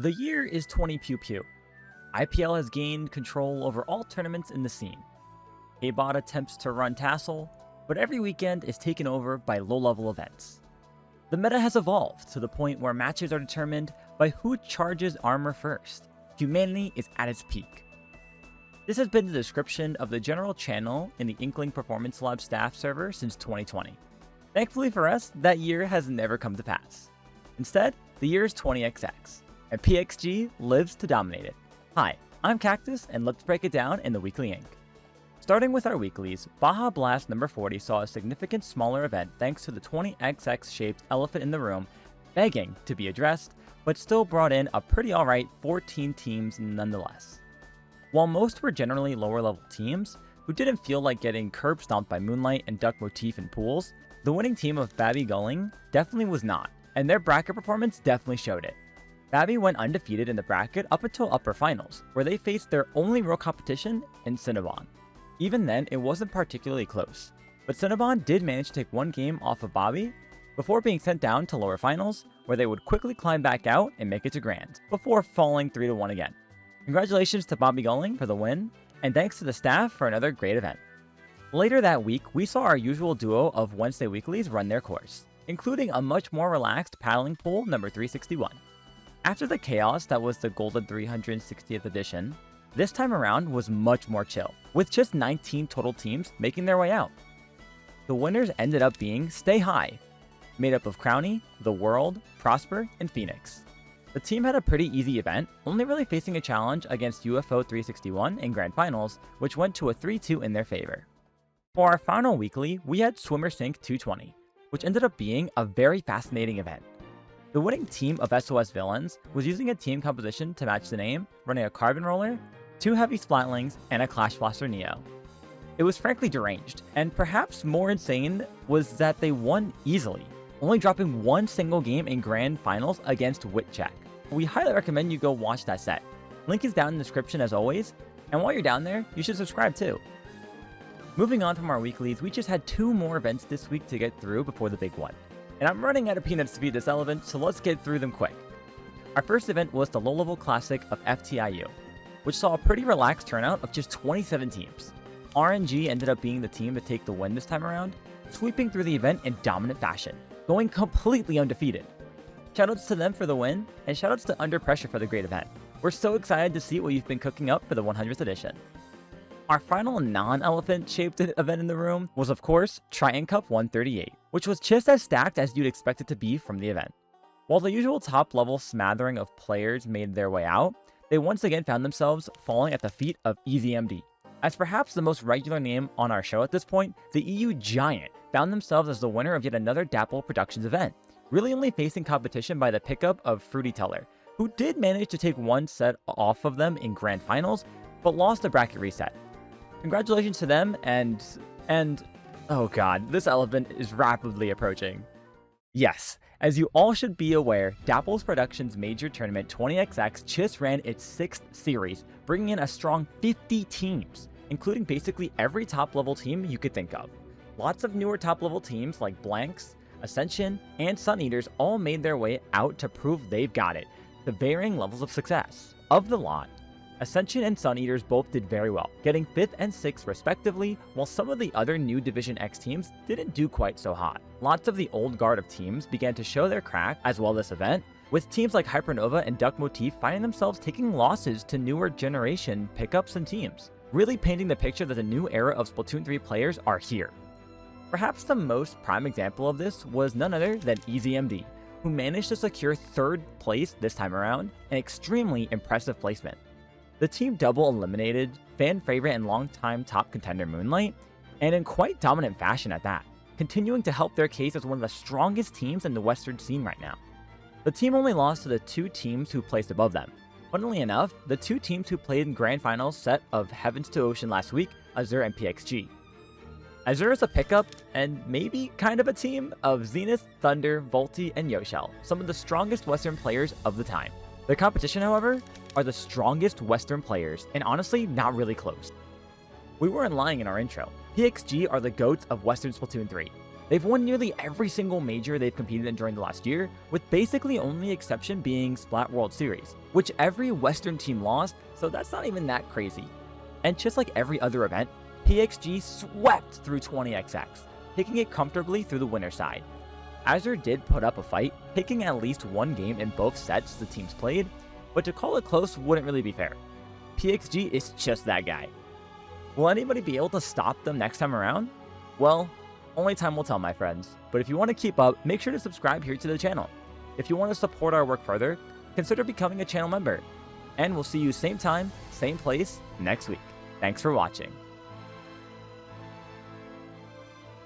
The year is 20 Pew Pew. IPL has gained control over all tournaments in the scene. Kbot attempts to run TASL, but every weekend is taken over by low-level events. The meta has evolved to the point where matches are determined by who charges armor first. Humanity is at its peak. This has been the description of the general channel in the Inkling Performance Labs staff server since 2020. Thankfully for us, that year has never come to pass. Instead, the year is 20XX, and PXG lives to dominate it. Hi, I'm Cactus, and let's break it down in the Weekly Ink. Starting with our weeklies, Baja Blast number 40 saw a significant smaller event thanks to the 20XX shaped elephant in the room begging to be addressed, but still brought in a pretty alright 14 teams nonetheless. While most were generally lower level teams, who didn't feel like getting curb stomped by Moonlight and Duck Motif in pools, the winning team of Babby Gulling definitely was not, and their bracket performance definitely showed it. Babby went undefeated in the bracket up until upper finals, where they faced their only real competition in Cinnabon. Even then, it wasn't particularly close, but Cinnabon did manage to take one game off of Bobby before being sent down to lower finals, where they would quickly climb back out and make it to Grand, before falling 3-1 again. Congratulations to Babby Gulling for the win, and thanks to the staff for another great event. Later that week, we saw our usual duo of Wednesday weeklies run their course, including a much more relaxed paddling pool number 361. After the chaos that was the Golden 360th edition, this time around was much more chill, with just 19 total teams making their way out. The winners ended up being Stay High, made up of Crowny, The World, Prosper, and Phoenix. The team had a pretty easy event, only really facing a challenge against UFO 361 in Grand Finals, which went to a 3-2 in their favor. For our final weekly, we had Swimmer Sync 220, which ended up being a very fascinating event. The winning team of SOS Villains was using a team composition to match the name, running a Carbon Roller, 2 Heavy Splatlings, and a Clash Blaster Neo. It was frankly deranged, and perhaps more insane was that they won easily, only dropping one single game in Grand Finals against Witcheck. We highly recommend you go watch that set. Link is down in the description as always, and while you're down there, you should subscribe too. Moving on from our weeklies, we just had 2 more events this week to get through before the big one. And I'm running out of peanuts to beat this elephant, so let's get through them quick. Our first event was the low-level classic of FTIU, which saw a pretty relaxed turnout of just 27 teams. RNG ended up being the team to take the win this time around, sweeping through the event in dominant fashion, going completely undefeated. Shoutouts to them for the win, and shoutouts to Under Pressure for the great event. We're so excited to see what you've been cooking up for the 100th edition. Our final non-elephant shaped event in the room was of course Triton Cup 138, which was just as stacked as you'd expect it to be from the event. While the usual top level smattering of players made their way out, they once again found themselves falling at the feet of EZMD. As perhaps the most regular name on our show at this point, the EU Giant found themselves as the winner of yet another Dapple Productions event, really only facing competition by the pickup of Fruity Teller, who did manage to take one set off of them in Grand Finals, but lost the bracket reset. Congratulations to them, and oh god, this elephant is rapidly approaching. Yes, as you all should be aware, Dapple's Productions Major Tournament 20XX just ran its 6th series, bringing in a strong 50 teams, including basically every top-level team you could think of. Lots of newer top-level teams like Blanks, Ascension, and Sun Eaters all made their way out to prove they've got it, to varying levels of success. Of the lot, Ascension and Sun Eaters both did very well, getting 5th and 6th respectively, while some of the other new Division X teams didn't do quite so hot. Lots of the old guard of teams began to show their crack as well this event, with teams like Hypernova and Duck Motif finding themselves taking losses to newer generation pickups and teams, really painting the picture that the new era of Splatoon 3 players are here. Perhaps the most prime example of this was none other than EZMD, who managed to secure 3rd place this time around, an extremely impressive placement. The team double eliminated fan favorite and longtime top contender Moonlight, and in quite dominant fashion at that, continuing to help their case as one of the strongest teams in the Western scene right now. The team only lost to the 2 teams who placed above them. Funnily enough, the 2 teams who played in Grand Finals set of Heavens to Ocean last week, Azure and PXG. Azure is a pickup, and maybe kind of a team, of Zenith, Thunder, Volti, and Yoshell, some of the strongest Western players of the time. Their competition, however, are the strongest Western players, and honestly, not really close. We weren't lying in our intro. PXG are the GOATs of Western Splatoon 3. They've won nearly every single major they've competed in during the last year, with basically only exception being Splat World Series, which every Western team lost, so that's not even that crazy. And just like every other event, PXG swept through 20XX, taking it comfortably through the winner's side. Azure did put up a fight, taking at least one game in both sets the teams played, but to call it close wouldn't really be fair. PXG is just that guy. Will anybody be able to stop them next time around? Well, only time will tell, my friends. But if you want to keep up, make sure to subscribe here to the channel. If you want to support our work further, consider becoming a channel member. And we'll see you same time, same place, next week. Thanks for watching.